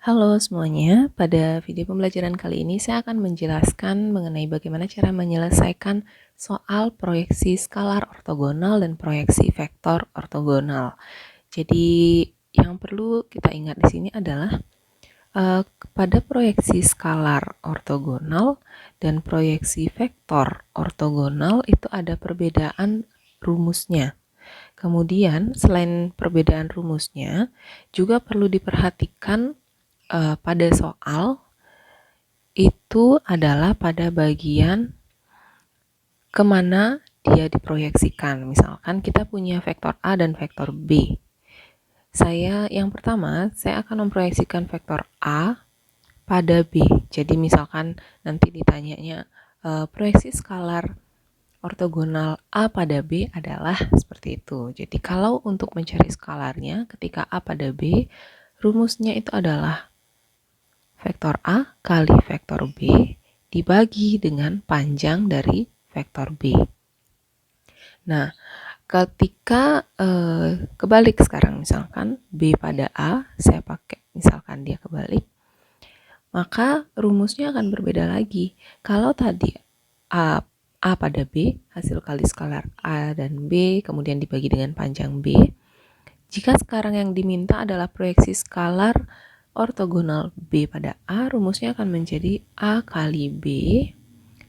Halo semuanya, pada video pembelajaran kali ini saya akan menjelaskan mengenai bagaimana cara menyelesaikan soal proyeksi skalar ortogonal dan proyeksi vektor ortogonal. Jadi yang perlu kita ingat di sini adalah pada proyeksi skalar ortogonal dan proyeksi vektor ortogonal itu ada perbedaan rumusnya. Kemudian selain perbedaan rumusnya juga perlu diperhatikan pada soal itu adalah pada bagian kemana dia diproyeksikan. Misalkan kita punya vektor A dan vektor B. Yang pertama, saya akan memproyeksikan vektor A pada B. Jadi misalkan nanti ditanyanya proyeksi skalar ortogonal A pada B adalah seperti itu. Jadi kalau untuk mencari skalarnya ketika A pada B, rumusnya itu adalah vektor A kali vektor B dibagi dengan panjang dari vektor B. Nah, ketika kebalik sekarang, misalkan B pada A, saya pakai misalkan dia kebalik, maka rumusnya akan berbeda lagi. Kalau tadi A pada B, hasil kali skalar A dan B, kemudian dibagi dengan panjang B, jika sekarang yang diminta adalah proyeksi skalar ortogonal B pada A, rumusnya akan menjadi A kali B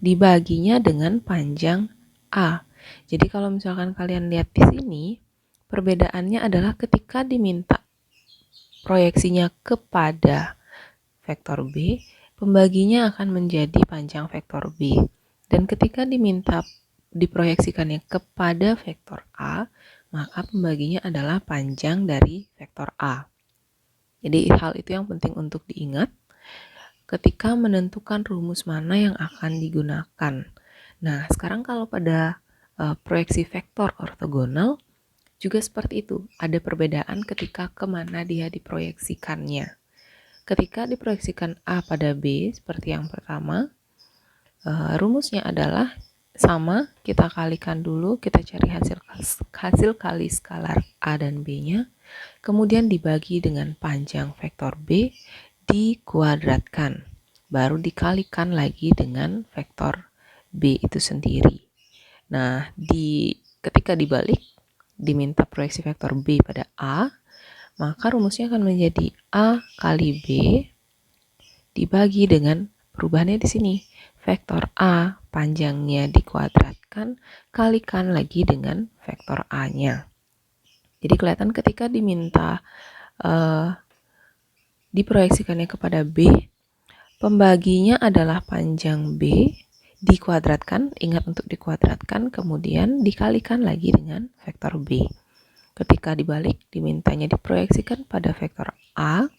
dibaginya dengan panjang A. Jadi kalau misalkan kalian lihat di sini, perbedaannya adalah ketika diminta proyeksinya kepada vektor B, pembaginya akan menjadi panjang vektor B. Dan ketika diminta diproyeksikannya kepada vektor A, maka pembaginya adalah panjang dari vektor A. Jadi hal itu yang penting untuk diingat ketika menentukan rumus mana yang akan digunakan. Nah, sekarang kalau pada proyeksi vektor ortogonal juga seperti itu. Ada perbedaan ketika kemana dia diproyeksikannya. Ketika diproyeksikan A pada B, seperti yang pertama, rumusnya adalah sama, kita kalikan dulu, kita cari hasil kali skalar A dan B-nya, kemudian dibagi dengan panjang vektor B, dikuadratkan, baru dikalikan lagi dengan vektor B itu sendiri. Nah, ketika dibalik, diminta proyeksi vektor B pada A, maka rumusnya akan menjadi A kali B dibagi dengan perubahannya di sini. Vektor A panjangnya dikuadratkan, kalikan lagi dengan vektor A-nya. Jadi kelihatan ketika diminta diproyeksikannya kepada B, pembaginya adalah panjang B dikuadratkan, ingat untuk dikuadratkan, kemudian dikalikan lagi dengan vektor B. Ketika dibalik, dimintanya diproyeksikan pada vektor A,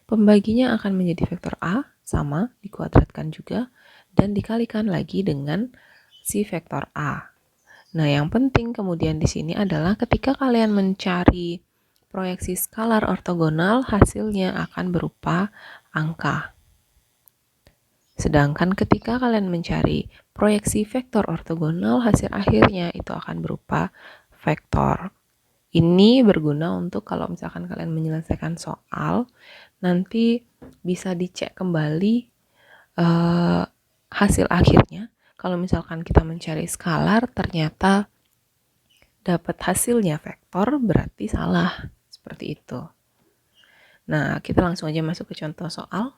pembaginya akan menjadi vektor A, sama, dikuadratkan juga, dan dikalikan lagi dengan si vektor A. Nah, yang penting kemudian di sini adalah ketika kalian mencari proyeksi skalar ortogonal, hasilnya akan berupa angka. Sedangkan ketika kalian mencari proyeksi vektor ortogonal, hasil akhirnya itu akan berupa vektor. Ini berguna untuk kalau misalkan kalian menyelesaikan soal, nanti bisa dicek kembali hasil akhirnya. Kalau misalkan kita mencari skalar, ternyata dapat hasilnya vektor, berarti salah. Seperti itu. Nah, kita langsung aja masuk ke contoh soal.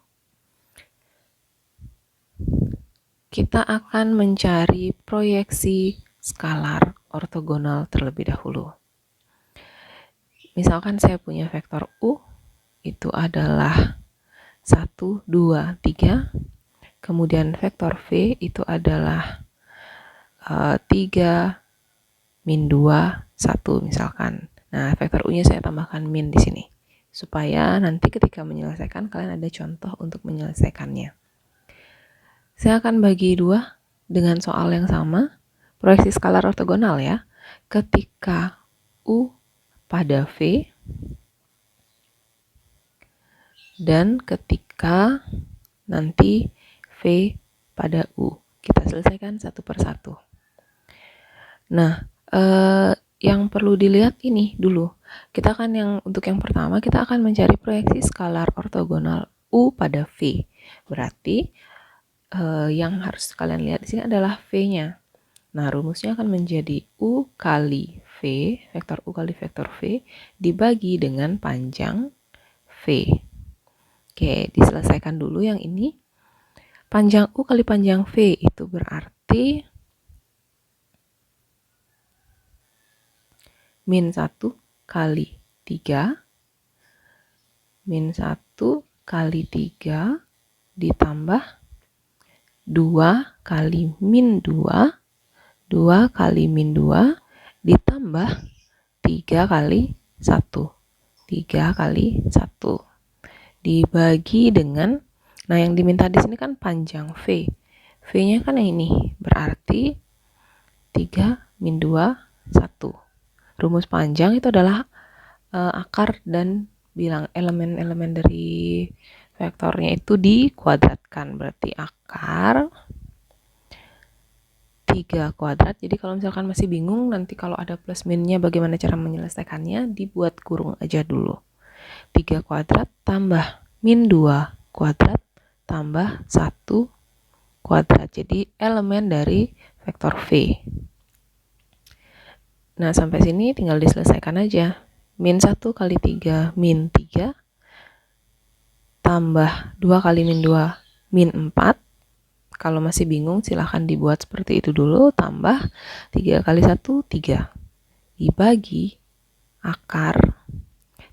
Kita akan mencari proyeksi skalar ortogonal terlebih dahulu. Misalkan saya punya vektor U, itu adalah 1, 2, 3. Kemudian vektor V itu adalah 3, min 2, 1 misalkan. Nah, vektor U-nya saya tambahkan min di sini. Supaya nanti ketika menyelesaikan, kalian ada contoh untuk menyelesaikannya. Saya akan bagi 2 dengan soal yang sama, proyeksi skalar ortogonal ya. Ketika U pada V, dan ketika nanti V pada U. Kita selesaikan satu persatu. Nah, yang perlu dilihat ini dulu. Untuk yang pertama, kita akan mencari proyeksi skalar ortogonal U pada V. Berarti yang harus kalian lihat di sini adalah V-nya. Nah, rumusnya akan menjadi U kali V, vektor U kali vektor V, dibagi dengan panjang V. Oke, diselesaikan dulu yang ini. Panjang U kali panjang V itu berarti min 1 kali 3 min 1 kali 3 ditambah 2 kali min 2, 2 kali min 2 ditambah 3 kali 1, 3 kali 1 dibagi dengan, nah yang diminta di sini kan panjang V, V-nya kan yang ini, berarti 3 min 2, 1. Rumus panjang itu adalah akar dan bilang elemen-elemen dari vektornya itu dikuadratkan, berarti akar 3 kuadrat. Jadi kalau misalkan masih bingung nanti kalau ada plus minnya bagaimana cara menyelesaikannya, dibuat kurung aja dulu. 3 kuadrat tambah min 2 kuadrat tambah 1 kuadrat, jadi elemen dari vektor V. Nah, sampai sini tinggal diselesaikan aja. Min 1 kali 3, min 3. Tambah 2 kali min 2, min 4. Kalau masih bingung, silahkan dibuat seperti itu dulu. Tambah 3 kali 1, 3. Dibagi akar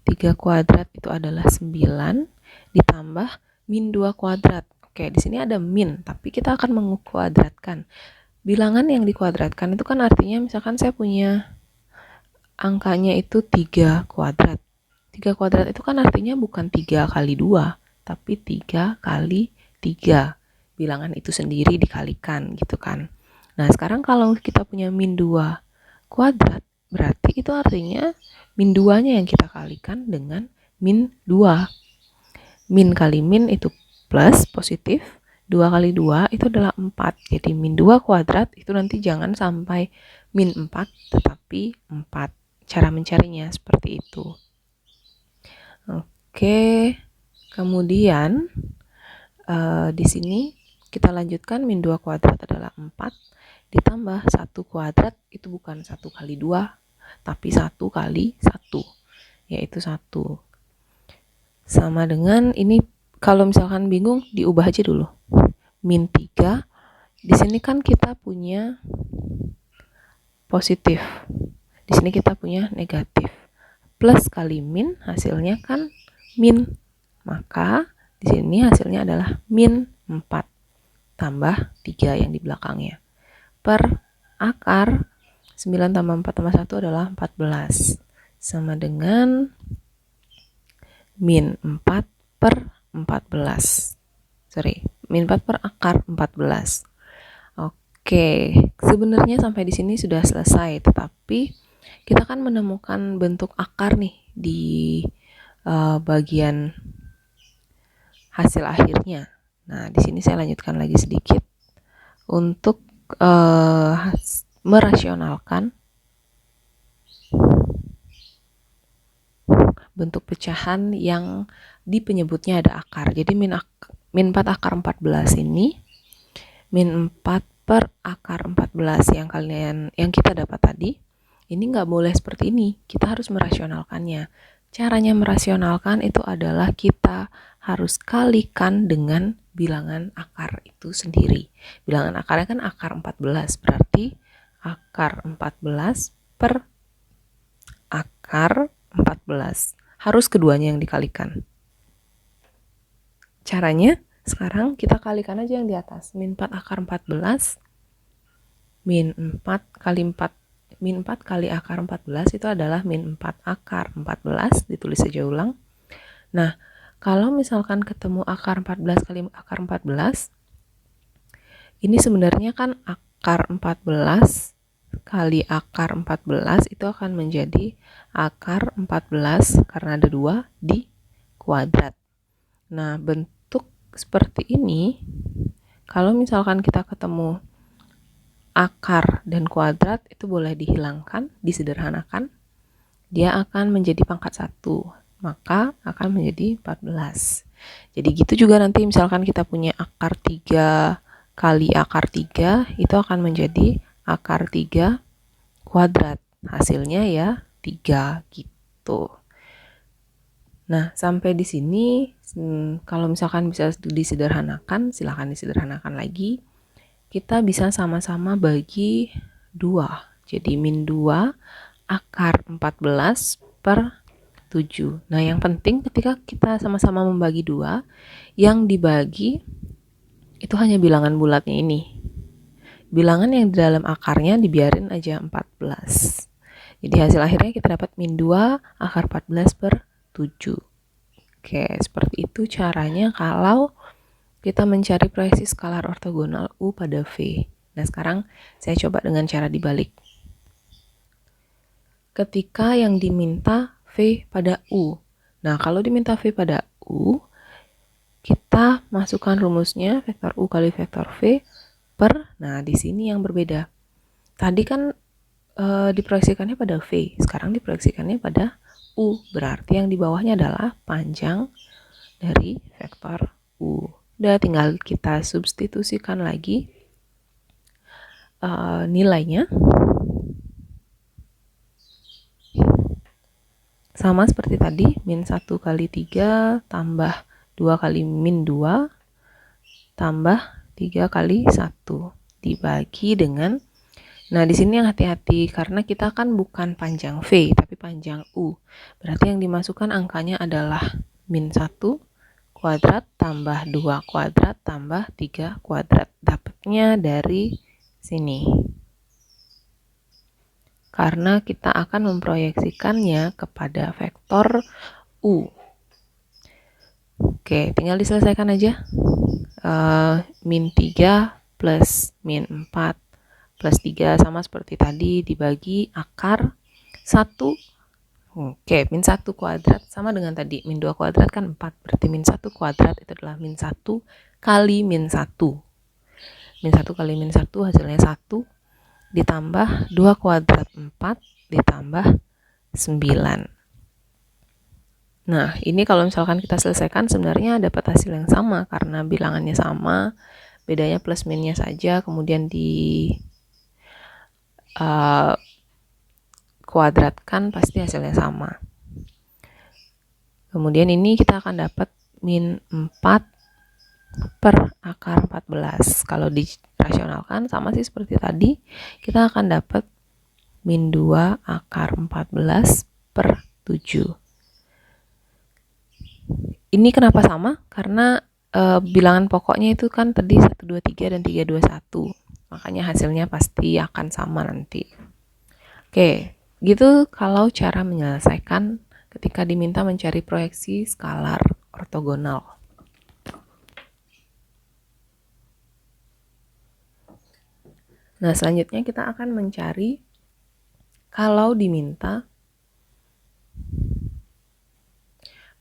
3 kuadrat itu adalah 9. Ditambah min 2 kuadrat. Oke, di sini ada min, tapi kita akan mengkuadratkan. Bilangan yang dikuadratkan itu kan artinya misalkan saya punya angkanya itu 3 kuadrat. 3 kuadrat itu kan artinya bukan 3 kali 2, tapi 3 kali 3. Bilangan itu sendiri dikalikan gitu kan. Nah, sekarang kalau kita punya min 2 kuadrat, berarti itu artinya min 2-nya yang kita kalikan dengan min 2. Min kali min itu plus, positif. 2 kali 2 itu adalah 4. Jadi min 2 kuadrat itu nanti jangan sampai min 4, tetapi 4. Cara mencarinya seperti itu. Oke, kemudian di sini kita lanjutkan. Min 2 kuadrat adalah 4, ditambah 1 kuadrat itu bukan 1 kali 2, tapi 1 kali 1, yaitu 1. Sama dengan ini, kalau misalkan bingung diubah aja dulu. Min 3, di sini kan kita punya positif, di sini kita punya negatif. Plus kali min hasilnya kan min, maka di sini hasilnya adalah min 4 tambah 3 yang di belakangnya. Per akar 9 tambah 4 tambah 1 adalah 14. Sama dengan min 4 per 14. Min 4 per akar 14. Oke, sebenarnya sampai di sini sudah selesai, tetapi kita kan menemukan bentuk akar nih di bagian hasil akhirnya. Nah, di sini saya lanjutkan lagi sedikit untuk merasionalkan bentuk pecahan yang di penyebutnya ada akar. Jadi min 4 akar 14 ini, min 4 per akar 14 yang kita dapat tadi, ini nggak boleh seperti ini. Kita harus merasionalkannya. Caranya merasionalkan itu adalah kita harus kalikan dengan bilangan akar itu sendiri. Bilangan akarnya kan akar 14, berarti akar 14 per akar 14. Harus keduanya yang dikalikan. Caranya, sekarang kita kalikan aja yang di atas. Min 4 akar 14, min 4 kali akar 14 itu adalah min 4 akar 14, ditulis saja ulang. Nah, kalau misalkan ketemu akar 14 kali akar 14, ini sebenarnya kan akar 14 kali akar 14 itu akan menjadi akar 14 karena ada 2 di kuadrat. Nah, bentuk seperti ini, kalau misalkan kita ketemu akar dan kuadrat itu boleh dihilangkan, disederhanakan. Dia akan menjadi pangkat 1, maka akan menjadi 14. Jadi gitu juga nanti misalkan kita punya akar 3 kali akar 3, itu akan menjadi akar 3 kuadrat. Hasilnya ya 3 gitu. Nah, sampai di sini kalau misalkan bisa disederhanakan, silahkan disederhanakan lagi. Kita bisa sama-sama bagi 2. Jadi min 2 akar 14 per 7. Nah, yang penting ketika kita sama-sama membagi 2, yang dibagi itu hanya bilangan bulatnya ini. Bilangan yang di dalam akarnya dibiarin aja 14. Jadi hasil akhirnya kita dapat min 2 akar 14 per 7. Oke, seperti itu caranya kalau kita mencari proyeksi skalar ortogonal U pada V. Nah, sekarang saya coba dengan cara dibalik. Ketika yang diminta V pada U. Nah, kalau diminta V pada U, kita masukkan rumusnya vektor U kali vektor V per, nah di sini yang berbeda. Tadi kan diproyeksikannya pada V, sekarang diproyeksikannya pada U. Berarti yang di bawahnya adalah panjang dari vektor U. Udah tinggal kita substitusikan lagi nilainya. Sama seperti tadi, min 1 kali 3 tambah 2 kali min 2 tambah 3 kali 1 dibagi dengan, nah di sini yang hati-hati karena kita kan bukan panjang V tapi panjang U. Berarti yang dimasukkan angkanya adalah min 1 kuadrat tambah 2 kuadrat tambah 3 kuadrat. Dapatnya dari sini. Karena kita akan memproyeksikannya kepada vektor U. Oke, tinggal diselesaikan aja. Min 3 plus min 4 plus 3 sama seperti tadi dibagi akar 1. Oke, min 1 kuadrat sama dengan tadi. Min 2 kuadrat kan 4. Berarti min 1 kuadrat itu adalah min 1 kali min 1. Min 1 kali min 1 hasilnya 1. Ditambah 2 kuadrat 4 ditambah 9. Nah, ini kalau misalkan kita selesaikan sebenarnya dapat hasil yang sama karena bilangannya sama, bedanya plus minnya saja, kemudian di kuadratkan pasti hasilnya sama. Kemudian ini kita akan dapat min 4 per akar 14. Kalau dirasionalkan sama sih seperti tadi, kita akan dapat min 2 akar 14 per 7. Ini kenapa sama? Karena bilangan pokoknya itu kan tadi 1, 2, 3 dan 3, 2, 1. Makanya hasilnya pasti akan sama nanti. Oke, gitu kalau cara menyelesaikan ketika diminta mencari proyeksi skalar ortogonal. Nah, selanjutnya kita akan mencari kalau diminta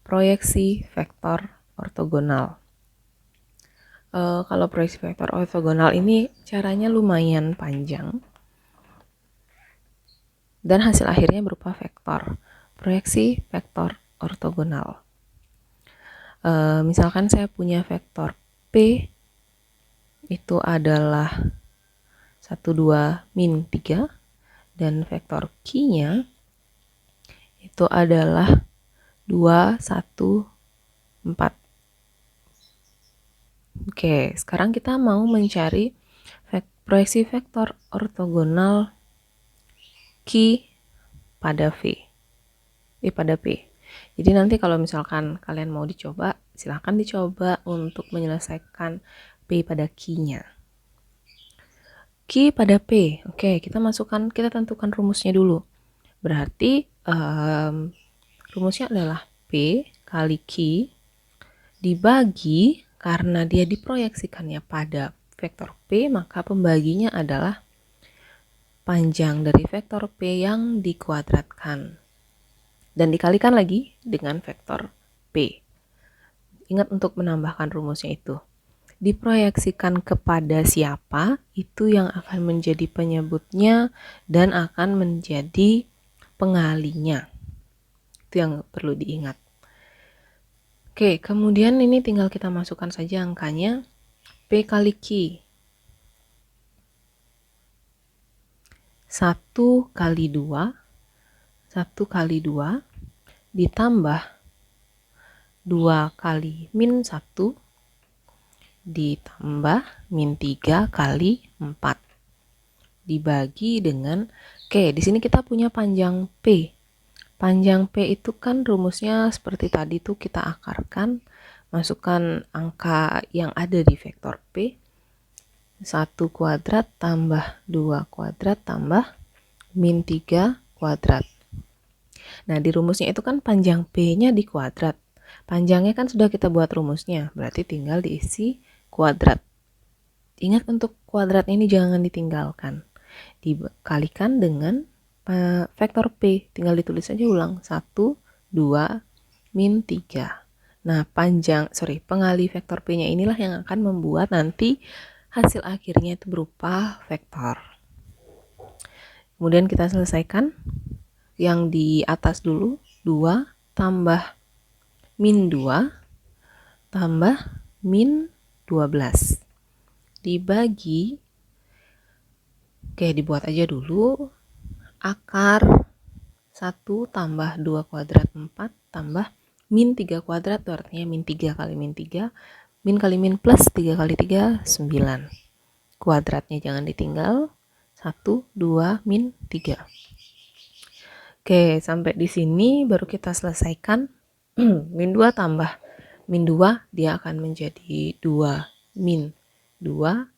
proyeksi vektor ortogonal. Kalau proyeksi vektor ortogonal ini caranya lumayan panjang. Dan hasil akhirnya berupa vektor. Proyeksi vektor ortogonal. Misalkan saya punya vektor P itu adalah 1, 2, min 3 dan vektor Q-nya itu adalah 2, 1, 4. Oke, sekarang kita mau mencari proyeksi vektor ortogonal Q pada V. Pada P. Jadi nanti kalau misalkan kalian mau dicoba, silahkan dicoba untuk menyelesaikan P pada Q-nya. Q pada P. Oke, kita tentukan rumusnya dulu. Berarti rumusnya adalah P kali Q dibagi, karena dia diproyeksikannya pada vektor P, maka pembaginya adalah panjang dari vektor P yang dikuadratkan. Dan dikalikan lagi dengan vektor P. Ingat untuk menambahkan rumusnya itu. Diproyeksikan kepada siapa, itu yang akan menjadi penyebutnya dan akan menjadi pengalinya. Itu yang perlu diingat. Oke, kemudian ini tinggal kita masukkan saja angkanya. P kali Q. 1 kali 2. 1 kali 2 ditambah 2 kali min 1 ditambah min 3 kali 4 dibagi dengan, oke, di sini kita punya panjang P. Panjang P itu kan rumusnya seperti tadi tuh, kita akarkan, masukkan angka yang ada di vektor P, 1 kuadrat tambah 2 kuadrat tambah min 3 kuadrat. Nah, di rumusnya itu kan panjang P-nya di kuadrat. Panjangnya kan sudah kita buat rumusnya, berarti tinggal diisi kuadrat. Ingat, untuk kuadrat ini jangan ditinggalkan. Dikalikan dengan vektor P, tinggal ditulis saja ulang. 1, 2, min 3. Nah, pengali vektor P-nya inilah yang akan membuat nanti hasil akhirnya itu berupa vektor. Kemudian kita selesaikan yang di atas dulu. 2 tambah min 2 tambah min 12 dibagi, oke, dibuat aja dulu, akar 1 tambah 2 kuadrat 4 tambah min 3 kuadrat, itu artinya min 3 kali min 3, min kali min plus 3 kali 3, 9. Kuadratnya jangan ditinggal, 1, 2, min 3. Oke, sampai di sini baru kita selesaikan. Min 2 tambah min 2, dia akan menjadi 2 min 2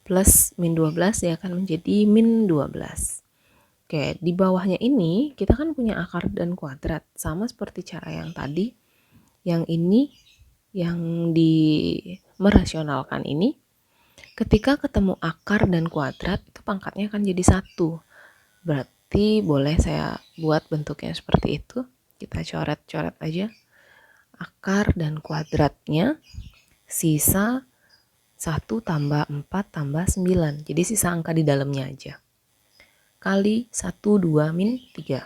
plus min 12, dia akan menjadi min 12. Oke, di bawahnya ini kita kan punya akar dan kuadrat, sama seperti cara yang tadi. Yang ini, yang di merasionalkan ini, ketika ketemu akar dan kuadrat, itu pangkatnya akan jadi 1. Berarti boleh saya buat bentuknya seperti itu. Kita coret-coret aja. Akar dan kuadratnya, sisa 1 tambah 4 tambah 9. Jadi sisa angka di dalamnya aja. Kali 1, 2, min 3.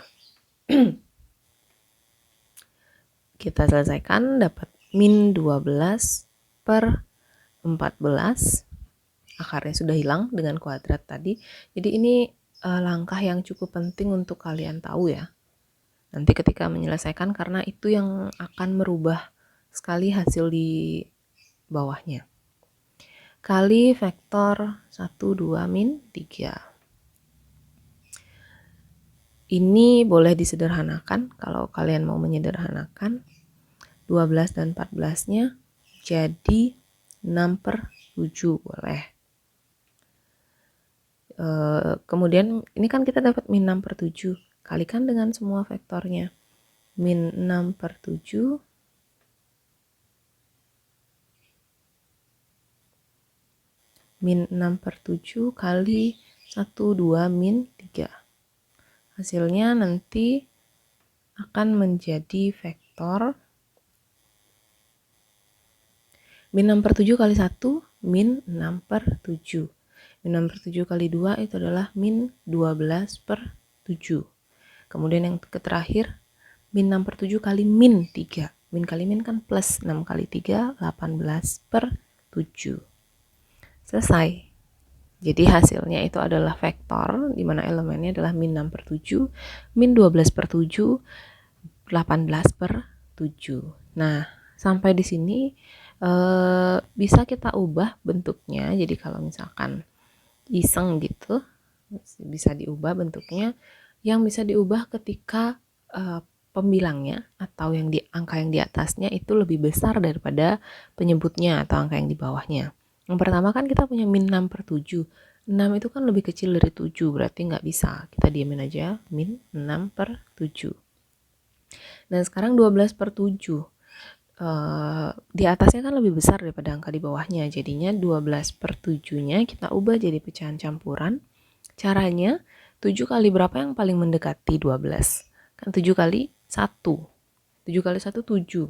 Kita selesaikan, dapat min 12 per 14. Akarnya sudah hilang dengan kuadrat tadi. Jadi ini langkah yang cukup penting untuk kalian tahu ya. Nanti ketika menyelesaikan, karena itu yang akan merubah sekali hasil di bawahnya. Kali vektor 1, 2, min 3. Ini boleh disederhanakan kalau kalian mau menyederhanakan. 12 dan 14-nya jadi 6 per 7 boleh. Kemudian ini kan kita dapat min 6 per 7. Kalikan dengan semua vektornya. Min 6 per 7 min 6 per 7 kali 1, 2, min 3. Hasilnya nanti akan menjadi vektor min 6 per 7 kali 1, min 6 per 7. Min 6 per 7 kali 2 itu adalah min 12 per 7. Kemudian yang terakhir, min 6 per 7 kali min 3. Min kali min kan plus, 6 kali 3, 18 per 7. Selesai. Jadi hasilnya itu adalah vektor, di mana elemennya adalah min 6 per 7, min 12 per 7, 18 per 7. Nah, sampai di sini bisa kita ubah bentuknya. Jadi kalau misalkan iseng gitu, bisa diubah bentuknya. Yang bisa diubah ketika pembilangnya atau yang di angka yang di atasnya itu lebih besar daripada penyebutnya atau angka yang di bawahnya. Yang pertama kan kita punya min 6 per 7. 6 itu kan lebih kecil dari 7, berarti nggak bisa. Kita diamin aja min 6 per 7. Dan sekarang 12 per 7. Di atasnya kan lebih besar daripada angka di bawahnya. Jadinya 12 per 7-nya kita ubah jadi pecahan campuran. Caranya 7 kali berapa yang paling mendekati 12? Kan 7 kali 1. 7 kali 1, 7.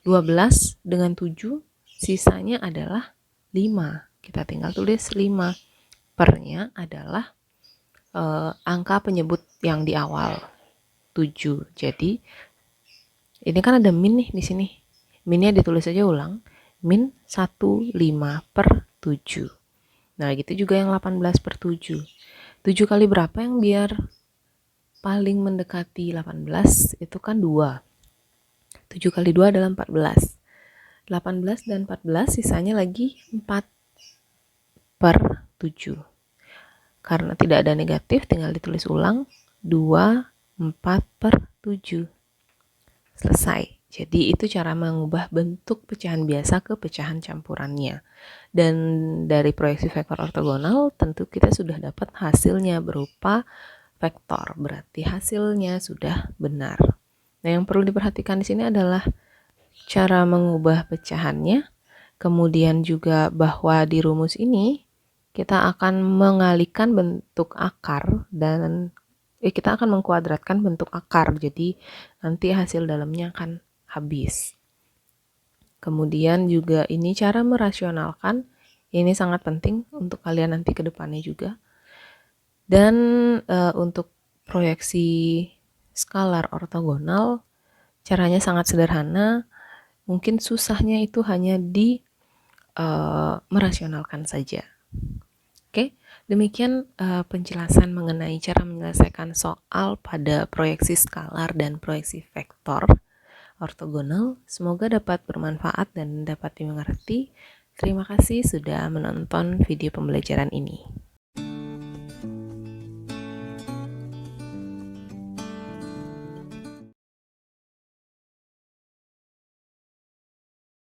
12 dengan 7, sisanya adalah 5. Kita tinggal tulis 5. Pernya adalah angka penyebut yang di awal, 7. Jadi Ini kan ada min nih di sini. Minnya ditulis aja ulang. Min 15/7. Nah, gitu juga yang 18/7. 7 kali berapa yang biar paling mendekati 18? Itu kan 2. 7 kali 2 adalah 14. 18 dan 14 sisanya lagi 4/7. Karena tidak ada negatif, tinggal ditulis ulang. 2, 4/7. Selesai. Jadi itu cara mengubah bentuk pecahan biasa ke pecahan campurannya. Dan dari proyeksi vektor ortogonal tentu kita sudah dapat hasilnya berupa vektor. Berarti hasilnya sudah benar. Nah, yang perlu diperhatikan di sini adalah cara mengubah pecahannya. Kemudian juga bahwa di rumus ini kita akan mengalihkan bentuk akar dan kita akan mengkuadratkan bentuk akar. Jadi nanti hasil dalamnya akan habis. Kemudian juga ini cara merasionalkan, ini sangat penting untuk kalian nanti ke depannya juga. Dan untuk proyeksi skalar ortogonal, caranya sangat sederhana. Mungkin susahnya itu hanya di merasionalkan saja. Oke, demikian penjelasan mengenai cara menyelesaikan soal pada proyeksi skalar dan proyeksi vektor ortogonal. Semoga dapat bermanfaat dan dapat dimengerti. Terima kasih sudah menonton video pembelajaran ini.